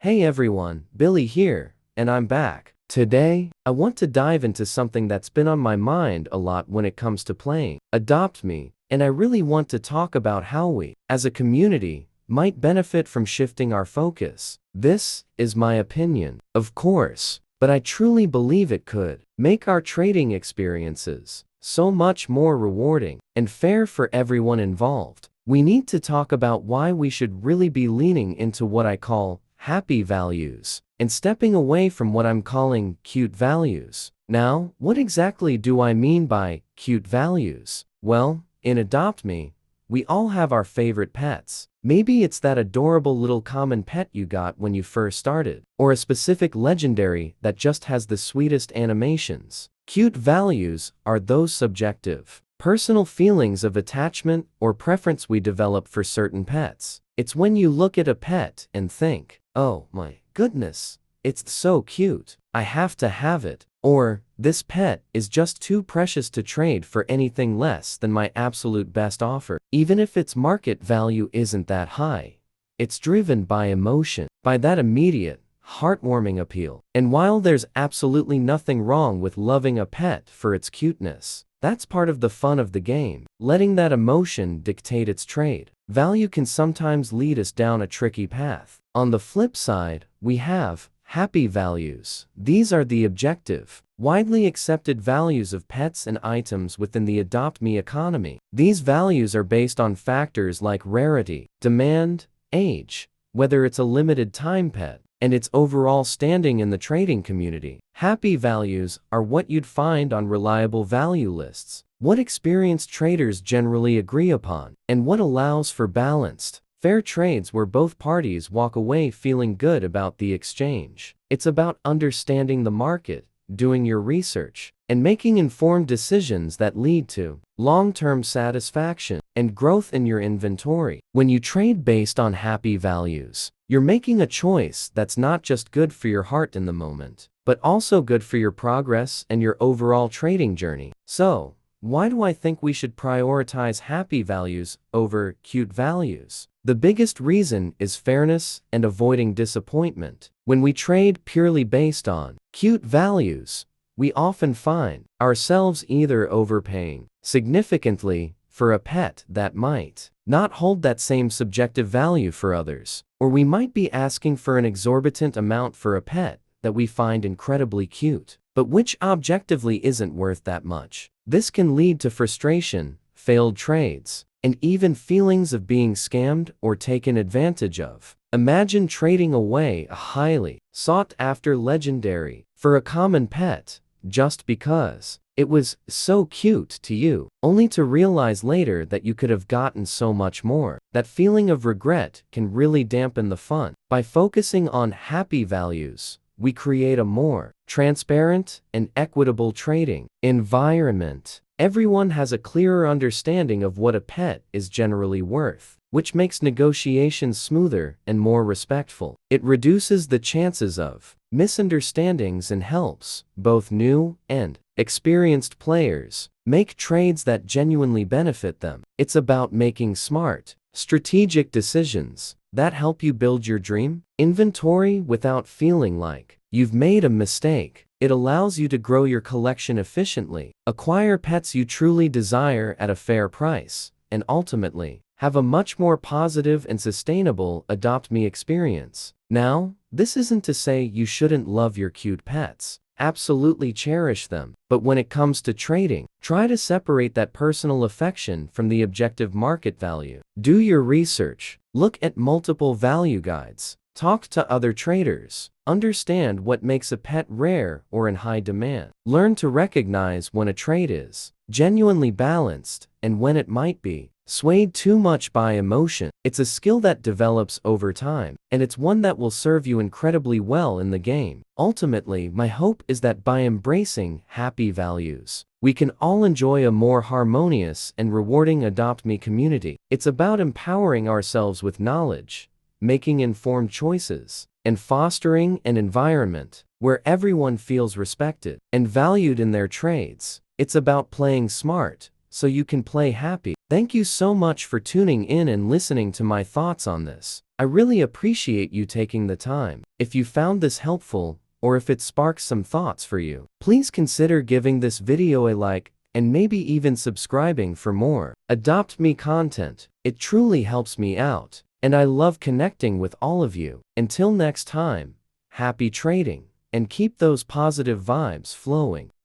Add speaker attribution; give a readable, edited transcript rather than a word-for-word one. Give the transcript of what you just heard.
Speaker 1: Hey everyone, Billy here, and I'm back. Today, I want to dive into something that's been on my mind a lot when it comes to playing Adopt Me, and I really want to talk about how we, as a community, might benefit from shifting our focus. This is my opinion, of course, but I truly believe it could make our trading experiences so much more rewarding and fair for everyone involved. We need to talk about why we should really be leaning into what I call happy values and stepping away from what I'm calling cute values. Now, what exactly do I mean by cute values? Well, in Adopt Me, we all have our favorite pets. Maybe it's that adorable little common pet you got when you first started, or a specific legendary that just has the sweetest animations. Cute values are those subjective, personal feelings of attachment or preference we develop for certain pets. It's when you look at a pet and think, oh my goodness, it's so cute, I have to have it. Or, this pet is just too precious to trade for anything less than my absolute best offer. Even if its market value isn't that high, it's driven by emotion, by that immediate, heartwarming appeal. And while there's absolutely nothing wrong with loving a pet for its cuteness, that's part of the fun of the game, letting that emotion dictate its trade. Value can sometimes lead us down a tricky path. On the flip side, we have happy values. These are the objective, widely accepted values of pets and items within the Adopt Me economy. These values are based on factors like rarity, demand, age, whether it's a limited time pet, and its overall standing in the trading community. Happy values are what you'd find on reliable value lists, what experienced traders generally agree upon, and what allows for balanced, fair trades where both parties walk away feeling good about the exchange. It's about understanding the market, doing your research, and making informed decisions that lead to long-term satisfaction and growth in your inventory. When you trade based on happy values, you're making a choice that's not just good for your heart in the moment, but also good for your progress and your overall trading journey. So, why do I think we should prioritize happy values over cute values? The biggest reason is fairness and avoiding disappointment. When we trade purely based on cute values, we often find ourselves either overpaying significantly for a pet that might not hold that same subjective value for others, or we might be asking for an exorbitant amount for a pet that we find incredibly cute, but which objectively isn't worth that much. This can lead to frustration, failed trades, and even feelings of being scammed or taken advantage of. Imagine trading away a highly sought-after legendary for a common pet just because it was so cute to you, only to realize later that you could have gotten so much more. That feeling of regret can really dampen the fun. By focusing on happy values, we create a more transparent and equitable trading environment. Everyone has a clearer understanding of what a pet is generally worth, which makes negotiations smoother and more respectful. It reduces the chances of misunderstandings and helps both new and experienced players make trades that genuinely benefit them. It's about making smart, strategic decisions that help you build your dream inventory without feeling like you've made a mistake. It allows you to grow your collection efficiently, acquire pets you truly desire at a fair price, and ultimately have a much more positive and sustainable Adopt Me experience. Now, this isn't to say you shouldn't love your cute pets. Absolutely cherish them. But when it comes to trading, try to separate that personal affection from the objective market value. Do your research. Look at multiple value guides. Talk to other traders. Understand what makes a pet rare or in high demand. Learn to recognize when a trade is genuinely balanced and when it might be swayed too much by emotion. It's a skill that develops over time, and it's one that will serve you incredibly well in the game. Ultimately, my hope is that by embracing happy values, we can all enjoy a more harmonious and rewarding Adopt Me community. It's about empowering ourselves with knowledge, making informed choices, and fostering an environment where everyone feels respected and valued in their trades. It's about playing smart so you can play happy. Thank you so much for tuning in and listening to my thoughts on this. I really appreciate you taking the time. If you found this helpful, or if it sparks some thoughts for you, please consider giving this video a like, and maybe even subscribing for more Adopt Me content. It truly helps me out, and I love connecting with all of you. Until next time, happy trading, and keep those positive vibes flowing.